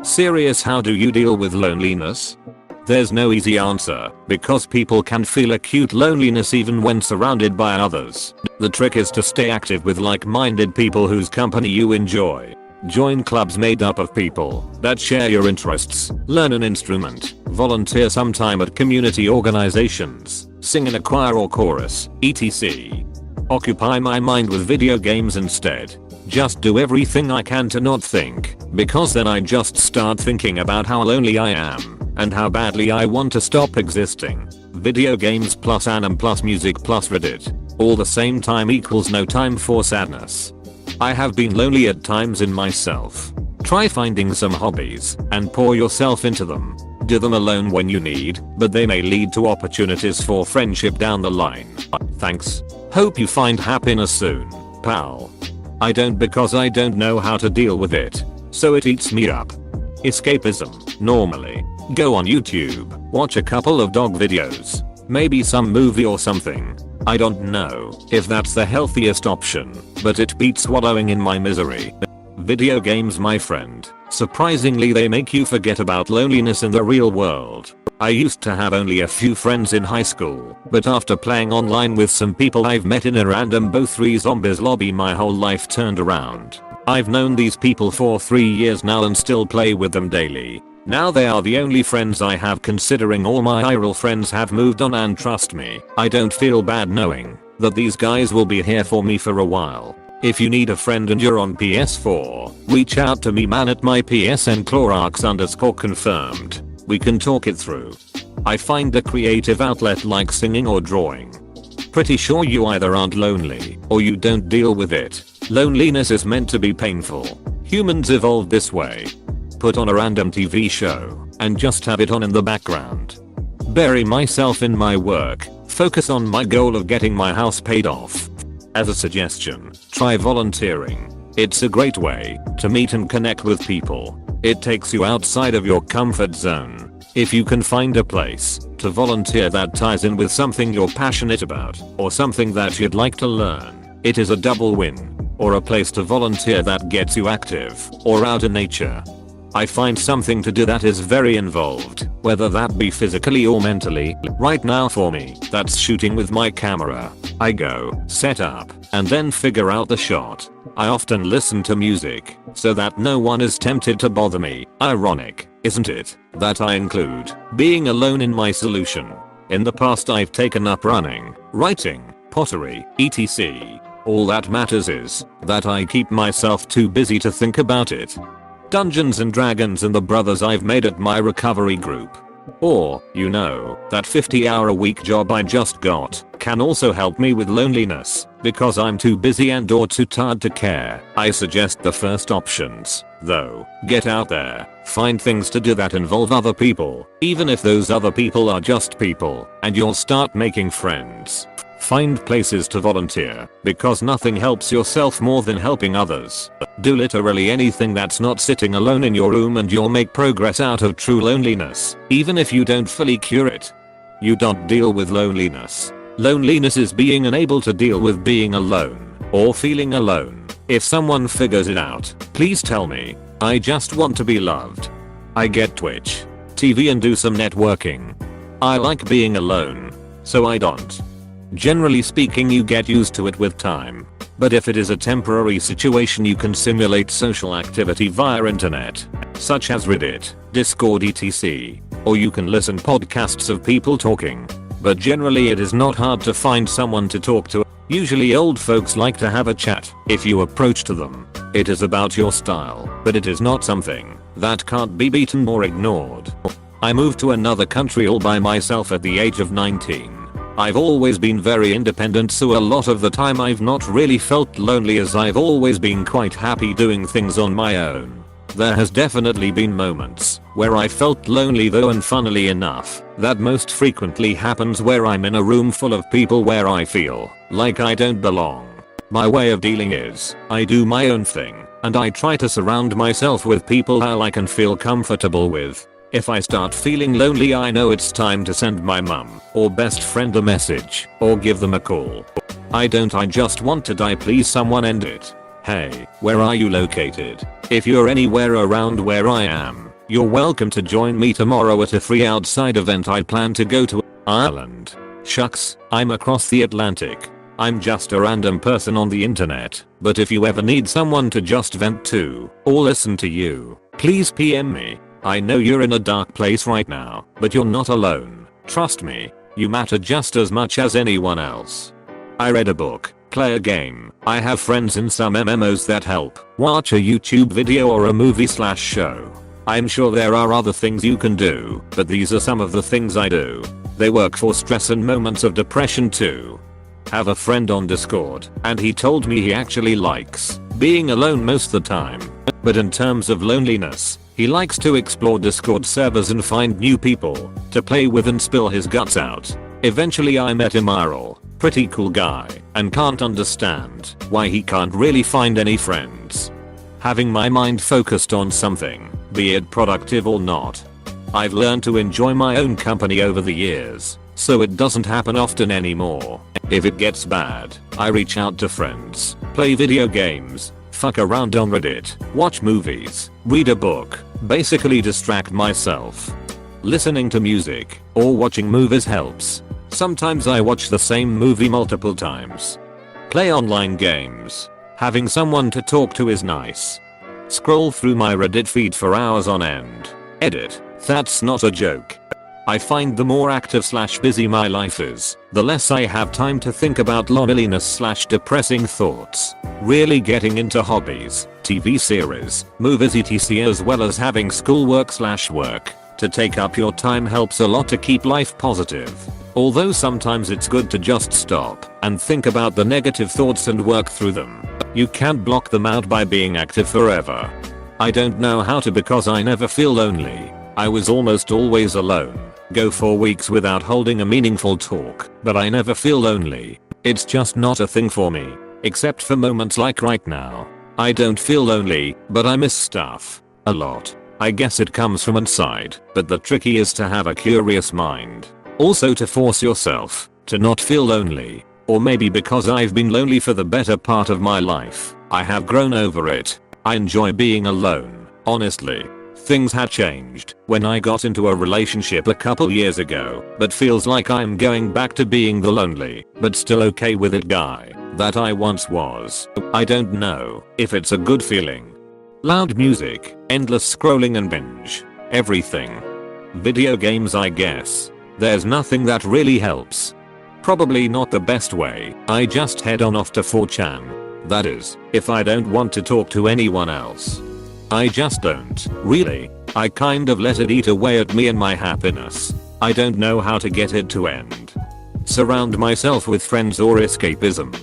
Serious, how do you deal with loneliness? There's no easy answer, because people can feel acute loneliness even when surrounded by others. The trick is to stay active with like-minded people whose company you enjoy. Join clubs made up of people that share your interests, learn an instrument, volunteer some time at community organizations, sing in a choir or chorus, etc. Occupy my mind with video games instead. Just do everything I can to not think, because then I just start thinking about how lonely I am and how badly I want to stop existing. Video games plus anime plus music plus Reddit. All the same time equals no time for sadness. I have been lonely at times in myself. Try finding some hobbies and pour yourself into them. Do them alone when you need, but they may lead to opportunities for friendship down the line. Thanks. Hope you find happiness soon, pal. I don't, because I don't know how to deal with it, so it eats me up. Escapism, normally. Go on YouTube, watch a couple of dog videos, maybe some movie or something. I don't know if that's the healthiest option, but it beats wallowing in my misery. Video games, my friend. Surprisingly, they make you forget about loneliness in the real world. I used to have only a few friends in high school, but after playing online with some people I've met in a random Bo3 Zombies lobby, my whole life turned around. I've known these people for 3 years now and still play with them daily. Now they are the only friends I have, considering all my IRL friends have moved on, and trust me, I don't feel bad knowing that these guys will be here for me for a while. If you need a friend and you're on PS4, reach out to me, man, at my PSN Clorox_confirmed. We can talk it through. I find a creative outlet like singing or drawing. Pretty sure you either aren't lonely or you don't deal with it. Loneliness is meant to be painful. Humans evolved this way. Put on a random TV show and just have it on in the background. Bury myself in my work. Focus on my goal of getting my house paid off. As a suggestion, try volunteering. It's a great way to meet and connect with people. It takes you outside of your comfort zone. If you can find a place to volunteer that ties in with something you're passionate about or something that you'd like to learn, it is a double win. Or a place to volunteer that gets you active or out in nature. I find something to do that is very involved, whether that be physically or mentally. Right now for me, that's shooting with my camera. I go, set up, and then figure out the shot. I often listen to music so that no one is tempted to bother me. Ironic, isn't it, that I include being alone in my solution. In the past I've taken up running, writing, pottery, etc. All that matters is that I keep myself too busy to think about it. Dungeons and Dragons and the brothers I've made at my recovery group. Or, you know, that 50-hour-a-week job I just got can also help me with loneliness because I'm too busy and or too tired to care. I suggest the first options, though. Get out there, find things to do that involve other people, even if those other people are just people, and you'll start making friends. Find places to volunteer, because nothing helps yourself more than helping others. Do literally anything that's not sitting alone in your room and you'll make progress out of true loneliness, even if you don't fully cure it. You don't deal with loneliness. Loneliness is being unable to deal with being alone, or feeling alone. If someone figures it out, please tell me. I just want to be loved. I get Twitch, TV and do some networking. I like being alone, so I don't. Generally speaking, you get used to it with time. But if it is a temporary situation, you can simulate social activity via internet, such as Reddit, Discord etc. Or you can listen podcasts of people talking. But generally it is not hard to find someone to talk to. Usually old folks like to have a chat if you approach to them. It is about your style, but it is not something that can't be beaten or ignored. I moved to another country all by myself at the age of 19. I've always been very independent, so a lot of the time I've not really felt lonely, as I've always been quite happy doing things on my own. There has definitely been moments where I felt lonely though, and funnily enough, that most frequently happens where I'm in a room full of people where I feel like I don't belong. My way of dealing is, I do my own thing, and I try to surround myself with people who I can feel comfortable with. If I start feeling lonely, I know it's time to send my mum or best friend a message or give them a call. I just want to die, please someone end it. Hey, where are you located? If you're anywhere around where I am, You're welcome to join me tomorrow at a free outside event I plan to go to Ireland. Shucks, I'm across the Atlantic. I'm just a random person on the internet, but if you ever need someone to just vent to, or listen to you, please PM me. I know you're in a dark place right now, but you're not alone. Trust me, you matter just as much as anyone else. I read a book, play a game, I have friends in some MMOs that help, watch a YouTube video or a movie/show. I'm sure there are other things you can do, but these are some of the things I do. They work for stress and moments of depression too. Have a friend on Discord, and he told me he actually likes being alone most of the time. But in terms of loneliness, he likes to explore Discord servers and find new people to play with and spill his guts out. Eventually I met him IRL, pretty cool guy, and can't understand why he can't really find any friends. Having my mind focused on something, be it productive or not. I've learned to enjoy my own company over the years, so it doesn't happen often anymore. If it gets bad, I reach out to friends, play video games, fuck around on Reddit, watch movies, read a book, basically distract myself. Listening to music or watching movies helps. Sometimes I watch the same movie multiple times. Play online games. Having someone to talk to is nice. Scroll through my Reddit feed for hours on end. Edit. That's not a joke. I find the more active/busy my life is, the less I have time to think about loneliness/depressing thoughts. Really getting into hobbies, TV series, movies etc. as well as having schoolwork/work to take up your time helps a lot to keep life positive. Although sometimes it's good to just stop and think about the negative thoughts and work through them. You can't block them out by being active forever. I don't know how to because I never feel lonely. I was almost always alone. Go for weeks without holding a meaningful talk, but I never feel lonely. It's just not a thing for me, except for moments like right now. I don't feel lonely, but I miss stuff a lot. I guess it comes from inside, but the tricky is to have a curious mind. Also to force yourself to not feel lonely. Or maybe because I've been lonely for the better part of my life, I have grown over it. I enjoy being alone, honestly. Things had changed when I got into a relationship a couple years ago, but feels like I'm going back to being the lonely, but still okay with it guy that I once was. I don't know if it's a good feeling. Loud music, endless scrolling and binge. Everything. Video games I guess. There's nothing that really helps. Probably not the best way. I just head on off to 4chan. That is, if I don't want to talk to anyone else. I just don't, really. I kind of let it eat away at me and my happiness. I don't know how to get it to end. Surround myself with friends or escapism.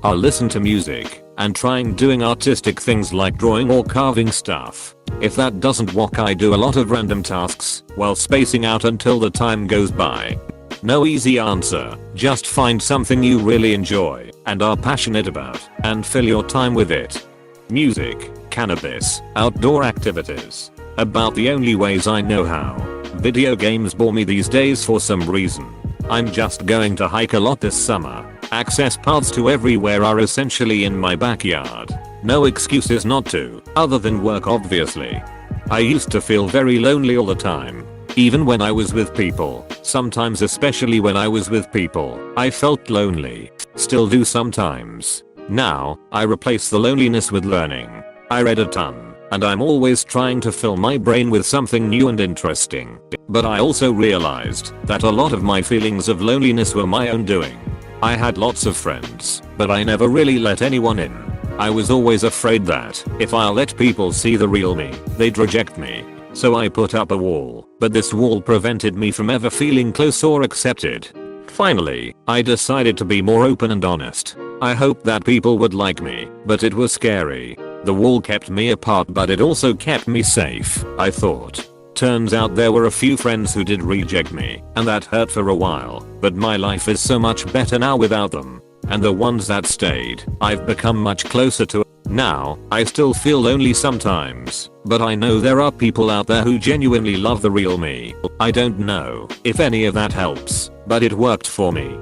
I'll listen to music and trying doing artistic things like drawing or carving stuff. If that doesn't work I do a lot of random tasks while spacing out until the time goes by. No easy answer, just find something you really enjoy and are passionate about and fill your time with it. Music, cannabis, outdoor activities. About the only ways I know how. Video games bore me these days for some reason. I'm just going to hike a lot this summer. Access paths to everywhere are essentially in my backyard. No excuses not to, other than work obviously. I used to feel very lonely all the time. Even when I was with people, sometimes especially when I was with people, I felt lonely. Still do sometimes. Now, I replace the loneliness with learning. I read a ton, and I'm always trying to fill my brain with something new and interesting. But I also realized that a lot of my feelings of loneliness were my own doing. I had lots of friends, but I never really let anyone in. I was always afraid that if I let people see the real me, they'd reject me. So I put up a wall, but this wall prevented me from ever feeling close or accepted. Finally, I decided to be more open and honest. I hoped that people would like me, but it was scary. The wall kept me apart but it also kept me safe, I thought. Turns out there were a few friends who did reject me, and that hurt for a while, but my life is so much better now without them. And the ones that stayed, I've become much closer to. Now, I still feel lonely sometimes, but I know there are people out there who genuinely love the real me. I don't know if any of that helps, but it worked for me.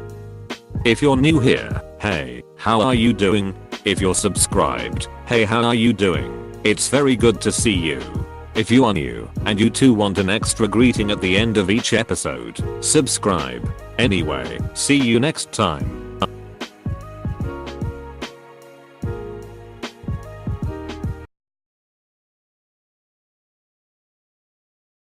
If you're new here, hey, how are you doing? If you're subscribed, hey, how are you doing? It's very good to see you. If you are new and you too want an extra greeting at the end of each episode, subscribe. Anyway, see you next time.